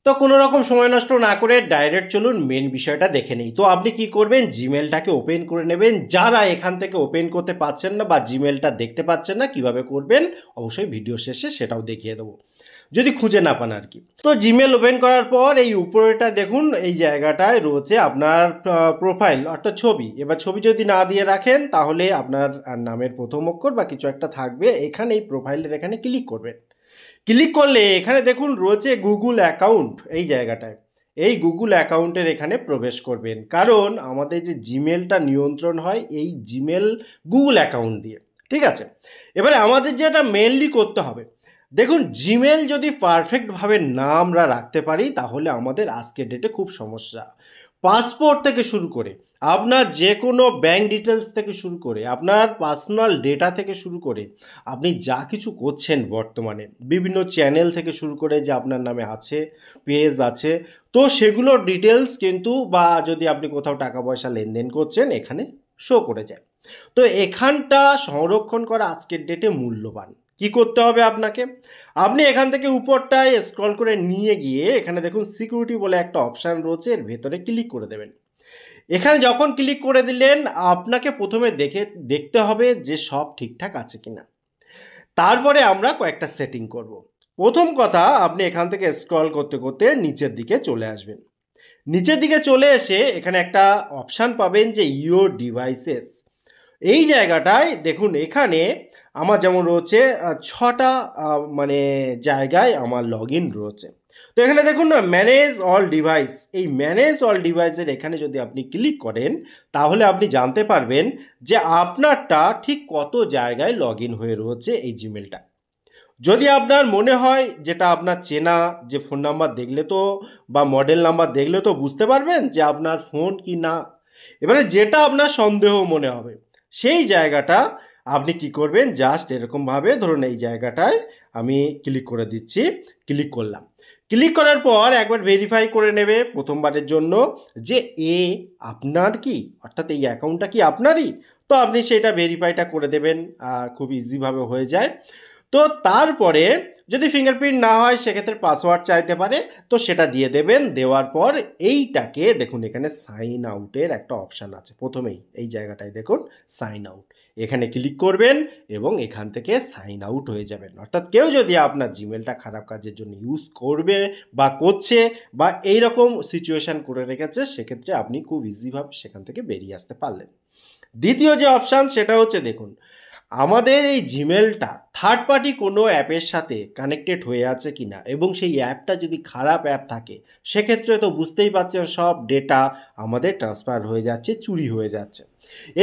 তো কোনো রকম সময় নষ্ট না করে ডাইরেক্ট চলুন মেন বিষয়টা দেখে নিই। তো আপনি কি করবেন, জিমেলটাকে ওপেন করে নেবেন। যারা এখান থেকে ওপেন করতে পারছেন না বা জিমেলটা দেখতে পাচ্ছেন না কিভাবে করবেন, অবশ্যই ভিডিও শেষে সেটাও দেখিয়ে দেবো, যদি খুঁজে না পান আর কি। তো জিমেল ওপেন করার পর এই উপরেটা দেখুন, এই জায়গাটায় রয়েছে আপনার প্রোফাইল অর্থাৎ ছবি। এবার ছবি যদি না দিয়ে রাখেন তাহলে আপনার নামের প্রথম অক্ষর বা কিছু একটা থাকবে, এখানে এই প্রোফাইলের এখানে ক্লিক করবেন। ক্লিক করলে এখানে দেখুন রয়েছে গুগল অ্যাকাউন্ট, এই জায়গাটায় এই গুগল অ্যাকাউন্টের এখানে প্রবেশ করবেন, কারণ আমাদের যে জিমেলটা নিয়ন্ত্রণ হয় এই জিমেল গুগল অ্যাকাউন্ট দিয়ে। ঠিক আছে, এবারে আমাদের যেটা মেনলি করতে হবে, দেখুন জিমেল যদি পারফেক্টভাবে না আমরা রাখতে পারি তাহলে আমাদের আজকের ডেটে খুব সমস্যা। পাসপোর্ট থেকে শুরু করে আপনার যে কোনো ব্যাঙ্ক ডিটেলস থেকে শুরু করে আপনার পার্সোনাল ডেটা থেকে শুরু করে আপনি যা কিছু করছেন বর্তমানে, বিভিন্ন চ্যানেল থেকে শুরু করে যে আপনার নামে আছে, পেজ আছে, তো সেগুলোর ডিটেলস কিন্তু, বা যদি আপনি কোথাও টাকা পয়সা লেনদেন করছেন এখানে শো করে যায়। তো এখানটা সংরক্ষণ করা আজকের ডেটে মূল্যবান। কি করতে হবে আপনাকে, আপনি এখান থেকে উপরটায় স্ক্রল করে নিয়ে গিয়ে এখানে দেখুন সিকিউরিটি বলে একটা অপশান রয়েছে, এর ভেতরে ক্লিক করে দেবেন। এখানে যখন ক্লিক করে দিলেন আপনাকে প্রথমে দেখতে হবে যে সব ঠিকঠাক আছে কিনা। তারপরে আমরা কয়েকটা সেটিং করব। প্রথম কথা, আপনি এখান থেকে স্ক্রল করতে করতে নিচের দিকে চলে আসবেন। নিচের দিকে চলে এসে এখানে একটা অপশান পাবেন যে ইওর ডিভাইসেস। এই জায়গাটায় দেখুন, এখানে আমার যেমন রয়েছে ৬টা মানে জায়গায় আমার লগ ইন রয়েছে। তো এখানে দেখুন না, ম্যানেজ অল ডিভাইস, এই ম্যানেজ অল ডিভাইসের এখানে যদি আপনি ক্লিক করেন তাহলে আপনি জানতে পারবেন যে আপনারটা ঠিক কত জায়গায় লগ ইন হয়ে রয়েছে এই জিমেলটা। যদি আপনার মনে হয় যেটা আপনার চেনা, যে ফোন নাম্বার দেখলে তো বা মডেল নাম্বার দেখলে তো বুঝতে পারবেন যে আপনার ফোন কি না, এবারে যেটা আপনার সন্দেহ মনে হবে সেই জায়গাটা আপনি কি করবেন, জাস্ট এরকমভাবে ধরুন এই জায়গাটায় আমি ক্লিক করে দিচ্ছি। ক্লিক করলাম, ক্লিক করার পর একবার ভেরিফাই করে নেবে প্রথমবারের জন্য যে আপনার কি, অর্থাৎ এই অ্যাকাউন্টটা কি আপনারই। তো আপনি সেটা ভেরিফাইটা করে দেবেন, খুব ইজিভাবে হয়ে যায়। তো তারপরে যদি ফিঙ্গারপ্রিন্ট না হয় সেক্ষেত্রে পাসওয়ার্ড চাইতে পারে, তো সেটা দিয়ে দেবেন। দেওয়ার পর এইটাকে দেখুন এখানে সাইন আউটের একটা অপশান আছে, প্রথমেই এই জায়গাটায় দেখুন সাইন আউট, এখানে ক্লিক করবেন এবং এখান থেকে সাইন আউট হয়ে যাবেন। অর্থাৎ কেউ যদি আপনার জিমেলটা খারাপ কাজের জন্য ইউজ করবে বা করছে বা এইরকম সিচুয়েশান করে রেখেছে, সেক্ষেত্রে আপনি খুব ইজিভাবে সেখান থেকে বেরিয়ে আসতে পারলেন। দ্বিতীয় যে অপশান সেটা হচ্ছে দেখুন, আমাদের এই জিমেলটা থার্ড পার্টি কোনো অ্যাপের সাথে কানেক্টেড হয়ে আছে কিনা, এবং সেই অ্যাপটা যদি খারাপ অ্যাপ থাকে সেক্ষেত্রে তো বুঝতেই পারছেন সব ডেটা আমাদের ট্রান্সফার হয়ে যাচ্ছে, চুরি হয়ে যাচ্ছে।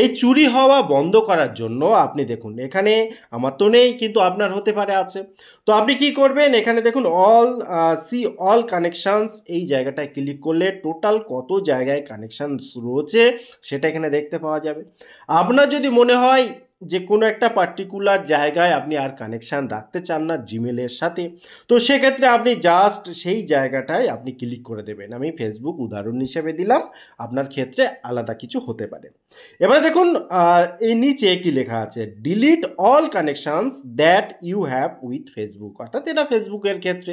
এই চুরি হওয়া বন্ধ করার জন্য আপনি দেখুন এখানে আমার তো নেই কিন্তু আপনার হতে পারে আছে। তো আপনি কি করবেন, এখানে দেখুন অল কানেকশানস, এই জায়গাটায় ক্লিক করলে টোটাল কত জায়গায় কানেকশানস রয়েছে সেটা এখানে দেখতে পাওয়া যাবে। আপনার যদি মনে হয় যে কোনো একটা পার্টিকুলার জায়গায় আপনি আর কানেকশান রাখতে চান না জিমেলের সাথে, তো সেক্ষেত্রে আপনি জাস্ট সেই জায়গাটায় আপনি ক্লিক করে দেবেন। আমি ফেসবুক উদাহরণ হিসেবে দিলাম, আপনার ক্ষেত্রে আলাদা কিছু হতে পারে। এবারে দেখুন এই নিচে কি লেখা আছে, delete all connections that you have with Facebook, অর্থাৎ এটা ফেসবুকের ক্ষেত্রে,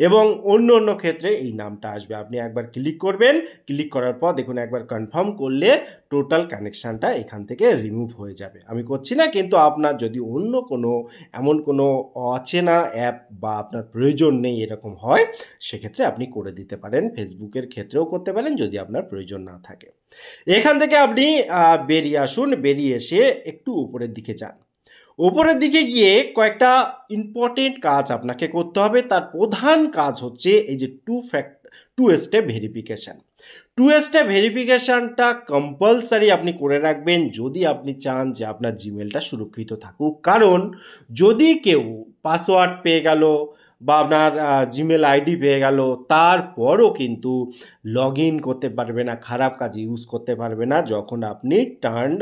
এবং অন্য অন্য ক্ষেত্রে এই নামটা আসবে। আপনি একবার ক্লিক করবেন, ক্লিক করার পর দেখুন একবার কনফার্ম করলে টোটাল কানেকশানটা এখান থেকে রিমুভ হয়ে যাবে। আমি করছি না, কিন্তু আপনার যদি অন্য কোনো এমন কোনো অচেনা অ্যাপ বা আপনার প্রয়োজন নেই এরকম হয়, সেক্ষেত্রে আপনি করে দিতে পারেন। ফেসবুকের ক্ষেত্রেও করতে পারেন যদি আপনার প্রয়োজন না থাকে। এখান থেকে আপনি বেরিয়ে আসুন, বেরিয়ে এসে একটু উপরের দিকে যান। উপরের দিকে গিয়ে কয়েকটা ইম্পর্টেন্ট কাজ আপনাকে করতে হবে। তার প্রধান কাজ হচ্ছে এই যে two step verification. Two step ভেরিফিকেশানটা কম্পালসারি আপনি করে রাখবেন যদি আপনি চান যে আপনার জিমেলটা সুরক্ষিত থাকুক। কারণ যদি কেউ পাসওয়ার্ড পেয়ে গেল বা আপনার জিমেল আইডি পেয়ে গেল, তারপরও কিন্তু লগ ইন করতে পারবে না, খারাপ কাজে ইউজ করতে পারবে না, যখন আপনি turn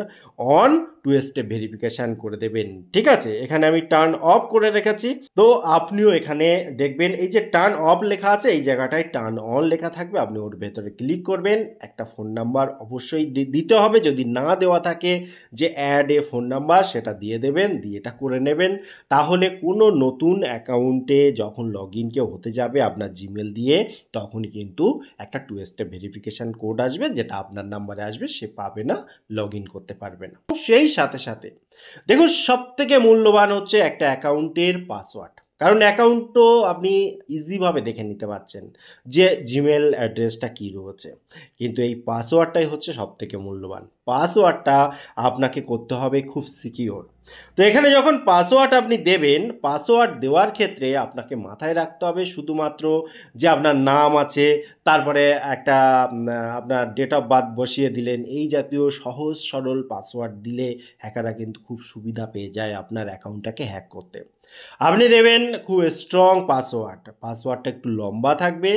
on two two step verification করে দেবেন। ঠিক আছে, এখানে আমি টার্ন অফ করে রেখেছি। তো আপনিও এখানে দেখবেন এই যে টার্ন অফ লেখা আছে, এই জায়গাটায় টার্ন অন লেখা থাকবে, আপনি ওর ভেতরে ক্লিক করবেন। একটা ফোন নাম্বার অবশ্যই দিতে হবে, যদি না দেওয়া থাকে যে অ্যাড এ ফোন নাম্বার, সেটা দিয়ে দেবেন, দিয়ে এটা করে নেবেন। তাহলে কোনো নতুন অ্যাকাউন্টে যখন লগ ইন কেউ হতে যাবে আপনার জিমেল দিয়ে, তখনই কিন্তু একটা টু স্টেপ ভেরিফিকেশান কোড আসবে, যেটা আপনার নাম্বারে আসবে, সে পাবে না, লগ ইন করতে পারবে না। সেই সাথে সাথে দেখুন, সবথেকে মূল্যবান হচ্ছে একটা অ্যাকাউন্টের পাসওয়ার্ড। কারণ অ্যাকাউন্ট তো আপনি ইজিভাবে দেখে নিতে পারছেন যে জিমেল অ্যাড্রেসটা কী রয়েছে, কিন্তু এই পাসওয়ার্ডটাই হচ্ছে সবথেকে মূল্যবান। পাসওয়ার্ডটা আপনাকে করতে হবে খুব সিকিওর। তো এখানে যখন পাসওয়ার্ড আপনি দেবেন, পাসওয়ার্ড দেওয়ার ক্ষেত্রে আপনাকে মাথায় রাখতে হবে শুধুমাত্র যে আপনার নাম আছে, তারপরে একটা আপনার ডেট অফ বার্থ বসিয়ে দিলেন, এই জাতীয় সহজ সরল পাসওয়ার্ড দিলে হ্যাকাররা কিন্তু খুব সুবিধা পেয়ে যায় আপনার অ্যাকাউন্টটাকে হ্যাক করতে। আপনি দেবেন খুব স্ট্রং পাসওয়ার্ড, পাসওয়ার্ডটা একটু লম্বা থাকবে।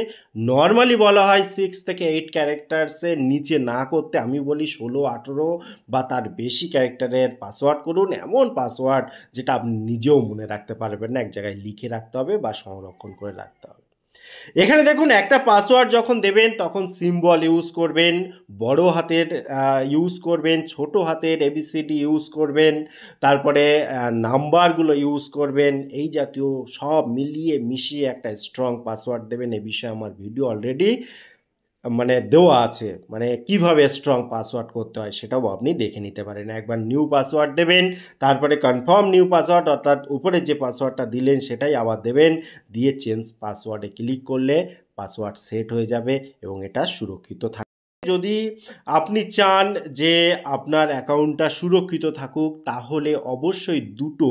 নর্মালি বলা হয় 6 থেকে 8 ক্যারেক্টার্সের নিচে না করতে, আমি বলি 16-18 বা তার বেশি ক্যারেক্টারের পাসওয়ার্ড করুন। এমন পাসওয়ার্ড যেটা আপনি নিজেও মনে রাখতে পারবেন না, এক জায়গায় লিখে রাখতে হবে বা সংরক্ষণ করে রাখতে হবে। এখানে দেখুন, একটা পাসওয়ার্ড যখন দেবেন তখন সিম্বল ইউজ করবেন, বড় হাতের ইউজ করবেন, ছোট হাতের এবিসিডি ইউজ করবেন, তারপরে নাম্বারগুলো ইউজ করবেন। এই জাতীয় সব মিলিয়ে মিশিয়ে একটা স্ট্রং পাসওয়ার্ড দেবেন। এ বিষয়ে আমার ভিডিও অলরেডি দেওয়া আছে, কিভাবে স্ট্রং পাসওয়ার্ড করতে হয় সেটাও আপনি দেখে নিতে পারেন। একবার নিউ পাসওয়ার্ড দেবেন, তারপরে কনফার্ম নিউ পাসওয়ার্ড, অর্থাৎ উপরে যে পাসওয়ার্ডটা দিলেন সেটাই আবার দেবেন, দিয়ে চেঞ্জ পাসওয়ার্ডে ক্লিক করলে পাসওয়ার্ড সেট হয়ে যাবে এবং এটা সুরক্ষিত থাকবে। যদি আপনি চান যে আপনার অ্যাকাউন্টটা সুরক্ষিত থাকুক, তাহলে অবশ্যই দুটো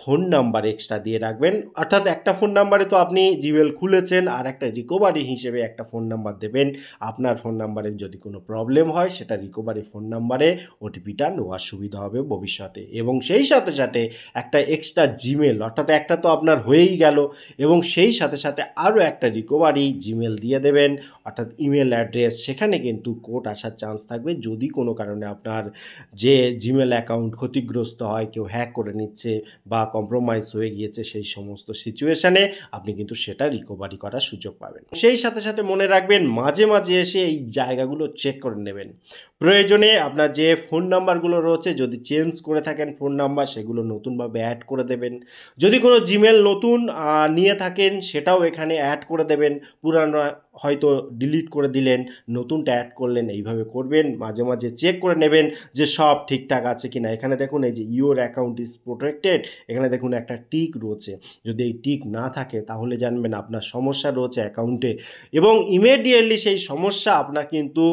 ফোন নাম্বার এক্সট্রা দিয়ে রাখবেন। অর্থাৎ একটা ফোন নাম্বারে তো আপনি জিমেল খুলেছেন, আর একটা রিকভারি হিসেবে একটা ফোন নাম্বার দেবেন। আপনার ফোন নাম্বারে যদি কোনো প্রবলেম হয়, সেটা রিকভারি ফোন নাম্বারে ওটিপিটা নেওয়ার সুবিধা হবে ভবিষ্যতে। এবং সেই সাথে সাথে একটা এক্সট্রা জিমেল, অর্থাৎ একটা তো আপনার হয়েই গেল, এবং সেই সাথে সাথে আরও একটা রিকভারি জিমেল দিয়ে দেবেন, অর্থাৎ ইমেল অ্যাড্রেস। সেখানে কিন্তু কোড আসার চান্স থাকবে, যদি কোনো কারণে আপনার যে জিমেল অ্যাকাউন্ট ক্ষতিগ্রস্ত হয়, কেউ হ্যাক করে নিচ্ছে বা কম্প্রোমাইজ হয়ে গিয়েছে, সেই সমস্ত সিচুয়েশানে আপনি কিন্তু সেটা রিকভারি করার সুযোগ পাবেন। সেই সাথে সাথে মনে রাখবেন, মাঝে মাঝে এসে এই জায়গাগুলো চেক করে নেবেন। প্রয়োজনে আপনার যে ফোন নাম্বারগুলো রয়েছে, যদি চেঞ্জ করে থাকেন ফোন নাম্বার, সেগুলো নতুনভাবে অ্যাড করে দেবেন। যদি কোনো জিমেল নতুন নিয়ে থাকেন, সেটাও এখানে অ্যাড করে দেবেন। পুরানো হয়তো ডিলিট করে দিলেন, নতুনটা অ্যাড করলেন, এইভাবে করবেন। মাঝে মাঝে চেক করে নেবেন যে সব ঠিকঠাক আছে কিনা। এখানে দেখুন, এই যে ইউর অ্যাকাউন্ট ইজ প্রোটেক্টেড, এখানে দেখুন একটা টিক রয়েছে। যদি এই টিক না থাকে, তাহলে জানবেন আপনার সমস্যা রয়েছে অ্যাকাউন্টে, এবং ইমিডিয়েটলি সেই সমস্যা আপনার কিন্তু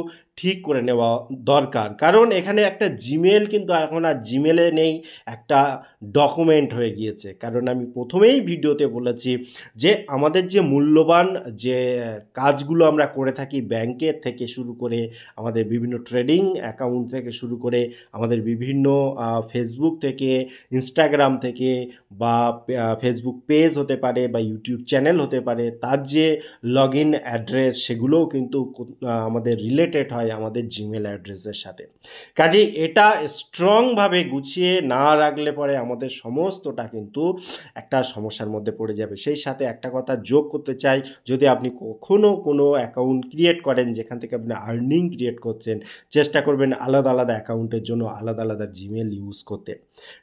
ঠিক করে নেওয়া দরকার। কারণ এখানে একটা জিমেল কিন্তু এখন আর জিমেলে নেই, একটা ডকুমেন্ট হয়ে গিয়েছে। কারণ আমি প্রথমেই ভিডিওতে বলেছি যে আমাদের যে মূল্যবান যে কাজগুলো আমরা করে থাকি, ব্যাংকের থেকে শুরু করে আমাদের বিভিন্ন ট্রেডিং অ্যাকাউন্ট থেকে শুরু করে আমাদের বিভিন্ন ফেসবুক থেকে, ইনস্টাগ্রাম থেকে, বা ফেসবুক পেজ হতে পারে বা ইউটিউব চ্যানেল হতে পারে, তার যে লগ ইন অ্যাড্রেস, সেগুলোও কিন্তু আমাদের রিলেটেড হয় আমাদের জিমেল অ্যাড্রেসের সাথে। কাজেই এটা স্ট্রংভাবে গুছিয়ে না রাখলে পরে আমাদের সমস্তটা কিন্তু একটা সমস্যার মধ্যে পড়ে যাবে। সেই সাথে একটা কথা যোগ করতে চাই, যদি আপনি কখনও কোনো অ্যাকাউন্ট ক্রিয়েট করেন যেখান থেকে আপনি আর্নিং ক্রিয়েট করছেন, চেষ্টা করবেন আলাদা আলাদা অ্যাকাউন্টের জন্য আলাদা আলাদা জিমেল ইউজ করতে।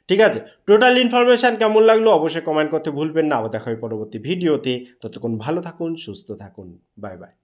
ঠিক আছে, টোটাল ইনফরমেশান কেমন লাগলো অবশ্যই কমেন্ট করতে ভুলবেন না। আবার দেখা হয় পরবর্তী ভিডিওতে। ততক্ষণ ভালো থাকুন, সুস্থ থাকুন। Bye bye.